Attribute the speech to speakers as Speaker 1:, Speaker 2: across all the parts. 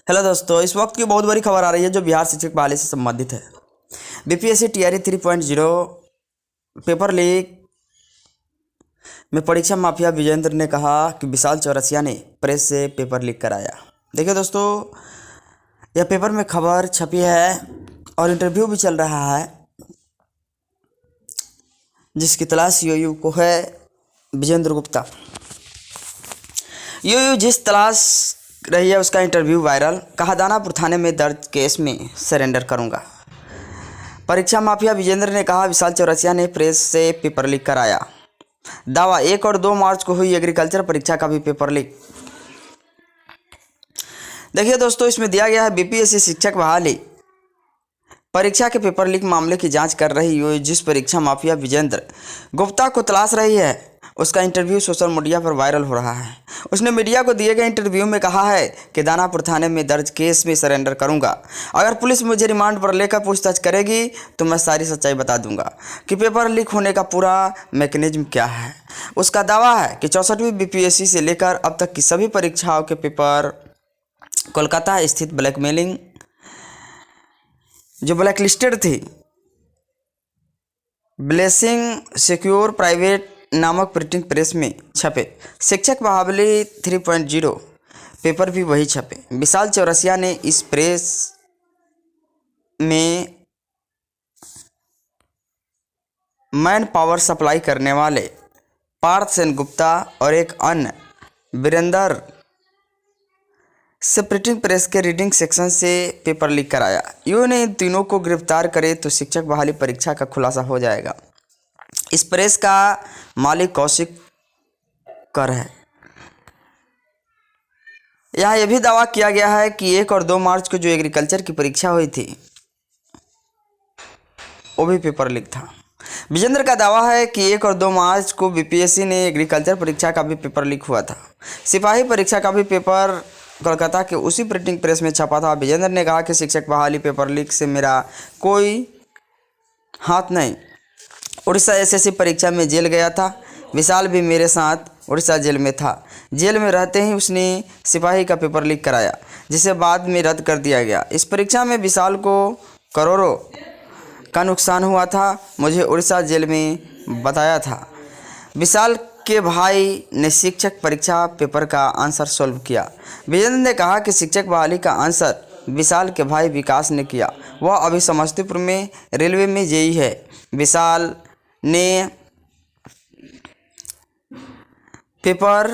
Speaker 1: Hello दोस्तों, इस वक्त की बहुत बड़ी खबर आ रही है जो बिहार शिक्षक बहाली से संबंधित है। बीपीएससी टीआरई 3.0 पेपर लीक में परीक्षा माफिया विजेंद्र ने कहा कि विशाल चौरसिया ने प्रेस से पेपर लीक कराया। देखिए दोस्तों, यह पेपर में खबर छपी है और इंटरव्यू भी चल रहा है जिसकी तलाश यूयू को है विजेंद्र गुप्ता। यूयू जिस तलाश रही है उसका इंटरव्यू वायरल। कहा, दानापुर थाने में दर्ज केस में सरेंडर करूंगा। परीक्षा माफिया विजेंद्र ने कहा, विशाल चौरसिया ने प्रेस से पेपर लीक कराया। दावा, 1 और 2 मार्च को हुई एग्रीकल्चर परीक्षा का भी पेपर लीक। देखिए दोस्तों, इसमें दिया गया है बीपीएससी शिक्षक बहाली परीक्षा के पेपर लीक मामले की जांच कर रही यूयू जिस परीक्षा माफिया विजेंद्र गुप्ता को तलाश रही है उसका इंटरव्यू सोशल मीडिया पर वायरल हो रहा है। उसने मीडिया को दिए गए इंटरव्यू में कहा है कि दानापुर थाने में दर्ज केस में सरेंडर करूंगा। अगर पुलिस मुझे रिमांड पर लेकर पूछताछ करेगी तो मैं सारी सच्चाई बता दूंगा कि पेपर लीक होने का पूरा मैकेनिज्म क्या है। उसका दावा है कि 64वीं बीपीएससी से लेकर अब तक की सभी परीक्षाओं के पेपर कोलकाता स्थित ब्लैकमेलिंग जो ब्लैक लिस्टेड थी ब्लेसिंग सिक्योर प्राइवेट नामक प्रिंटिंग प्रेस में छपे। शिक्षक बहाली 3.0 पेपर भी वही छपे। विशाल चौरसिया ने इस प्रेस में मैन पावर सप्लाई करने वाले पार्थ सेन गुप्ता और एक अन्य वीरेंद्र से प्रिंटिंग प्रेस के रीडिंग सेक्शन से पेपर लीक कराया। यूयू ने इन तीनों को गिरफ्तार करे तो शिक्षक बहाली परीक्षा का खुलासा हो जाएगा। इस प्रेस का मालिक कौशिक कर है। यहाँ यह भी दावा किया गया है कि 1 और 2 मार्च को जो एग्रीकल्चर की परीक्षा हुई थी वो भी पेपर लीक था। विजेंद्र का दावा है कि 1 और 2 मार्च को बीपीएससी ने एग्रीकल्चर परीक्षा का भी पेपर लीक हुआ था। सिपाही परीक्षा का भी पेपर कोलकाता के उसी प्रिंटिंग प्रेस में छपा था। विजेंद्र ने कहा कि शिक्षक बहाली पेपर लीक से मेरा कोई हाथ नहीं। उड़ीसा एसएससी परीक्षा में जेल गया था। विशाल भी मेरे साथ उड़ीसा जेल में था। जेल में रहते ही उसने सिपाही का पेपर लीक कराया जिसे बाद में रद्द कर दिया गया। इस परीक्षा में विशाल को करोड़ों का नुकसान हुआ था। मुझे उड़ीसा जेल में बताया था। विशाल के भाई ने शिक्षक परीक्षा पेपर का आंसर सॉल्व किया। विजेंद्र ने कहा कि शिक्षक बहाली का आंसर विशाल के भाई विकास ने किया। वह अभी समस्तीपुर में रेलवे में जेई है। विशाल ने पेपर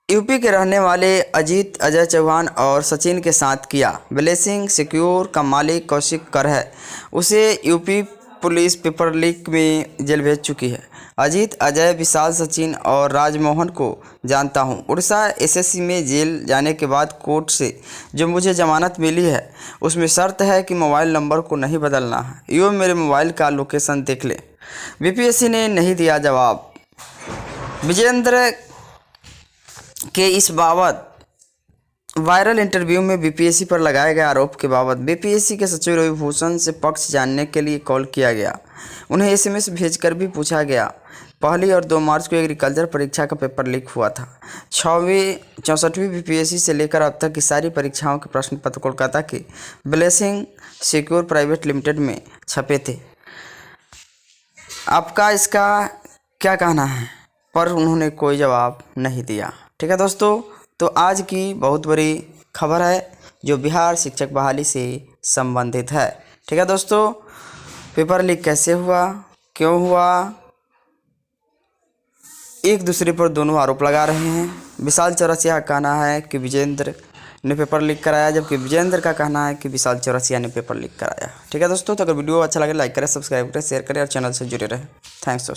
Speaker 1: यूपी के रहने वाले अजीत अजय चौहान और सचिन के साथ किया। ब्लेसिंग सिक्योर का मालिक कौशिक कर है। उसे यूपी पुलिस पेपर लीक में जेल भेज चुकी है। अजीत अजय, विशाल, सचिन और राजमोहन को जानता हूं। उड़ीसा एसएससी में जेल जाने के बाद कोर्ट से जो मुझे जमानत मिली है उसमें शर्त है कि मोबाइल नंबर को नहीं बदलना है। यूँ मेरे मोबाइल का लोकेशन देख ले। बीपीएससी ने नहीं दिया जवाब। विजेंद्र के इस बाबत वायरल इंटरव्यू में बीपीएससी पर लगाए गए आरोप के बाबत बीपीएससी के सचिव रवि भूषण से पक्ष जानने के लिए कॉल किया गया। उन्हें एसएमएस भेजकर भी पूछा गया। 1 और 2 मार्च को एग्रीकल्चर परीक्षा का पेपर लीक हुआ था। 64वीं बीपीएससी से लेकर अब तक की सारी परीक्षाओं के प्रश्न पत्र कोलकाता के ब्लेसिंग सिक्योर प्राइवेट लिमिटेड में छपे थे। आपका इसका क्या कहना है? पर उन्होंने कोई जवाब नहीं दिया। ठीक है दोस्तों, तो आज की बहुत बड़ी खबर है जो बिहार शिक्षक बहाली से संबंधित है। ठीक है दोस्तों, पेपर लीक कैसे हुआ, क्यों हुआ, एक दूसरे पर दोनों आरोप लगा रहे हैं। विशाल चौरसिया का कहना है कि विजेंद्र ने पेपर लीक कराया, जबकि विजेंद्र का कहना है कि विशाल चौरसिया ने पेपर लीक कराया। ठीक है दोस्तों, तो अगर वीडियो अच्छा लगे लाइक करें, सब्सक्राइब करें, शेयर करें और चैनल से जुड़े रहें। थैंक्स दोस्तों।